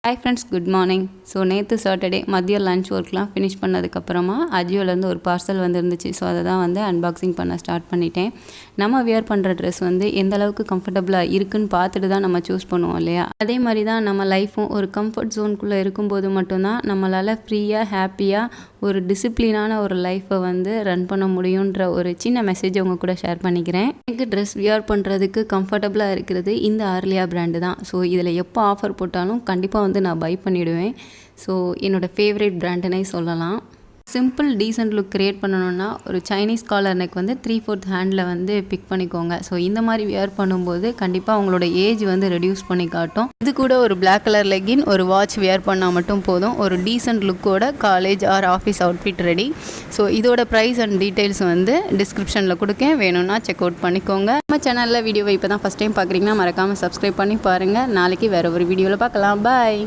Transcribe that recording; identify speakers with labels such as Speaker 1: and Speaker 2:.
Speaker 1: Hi friends, good morning. So நேற்று Saturday மதியம் lunch ஒர்க்லாம் ஃபினிஷ் பண்ணதுக்கப்புறமா அஜியோலேருந்து ஒரு பார்சல் வந்துருந்துச்சு. ஸோ அதை தான் அன்பாக்சிங் பண்ண ஸ்டார்ட் பண்ணிட்டேன். நம்ம வியர் பண்ணுற ட்ரெஸ் எந்த அளவுக்கு கம்ஃபர்டபுளாக இருக்குன்னு பார்த்துட்டு தான் நம்ம சூஸ் பண்ணுவோம் இல்லையா? அதே மாதிரி தான் நம்ம லைஃப்பும் ஒரு கம்ஃபர்ட் ஜோனுக்குள்ளே இருக்கும்போது மட்டும்தான் நம்மளால் ஃப்ரீயாக ஹாப்பியாக ஒரு டிசிப்ளினான ஒரு லைஃப்பை ரன் பண்ண முடியுன்ற ஒரு சின்ன மெசேஜ் உங்கள் கூட ஷேர் பண்ணிக்கிறேன். எனக்கு ட்ரெஸ் வியர் பண்ணுறதுக்கு கம்ஃபர்டபுளாக இருக்கிறது இந்த ஆர்லியா பிராண்டு தான். ஸோ இதில் எப்போ ஆஃபர் போட்டாலும் கண்டிப்பாக நான் பை பண்ணிவிடுவேன். ஸோ என்னோடய ஃபேவரட் பிராண்டுனே சொல்லலாம். சிம்பிள் டீசென்ட் லுக் க்ரியேட் பண்ணணுன்னா ஒரு Chinese collar neck 3/4 handle pick பண்ணிக்கோங்க. ஸோ இந்த மாதிரி வியர் பண்ணும்போது கண்டிப்பாக அவங்களோட ஏஜ் ரெடியூஸ் பண்ணி காட்டும். இது கூட ஒரு பிளாக் கலர் லெகின், ஒரு வாட்ச் வியர் பண்ணால் மட்டும் போதும். ஒரு டீசென்ட் லுக்கோட college or office outfit ready. So இதோட ப்ரைஸ் அண்ட் டீட்டெயில்ஸ் டிஸ்கிரிப்ஷனில் கொடுக்கேன், வேணும்னா செக் அவுட் பண்ணிக்கோங்க. நம்ம சேனலில் வீடியோவை இப்போ தான் ஃபஸ்ட் டைம் பார்க்குறீங்கன்னா மறக்காமல் சப்ஸ்கிரைப் பண்ணி பாருங்கள். நாளைக்கு வேறு ஒரு வீடியோவில் பார்க்கலாம். பாய்.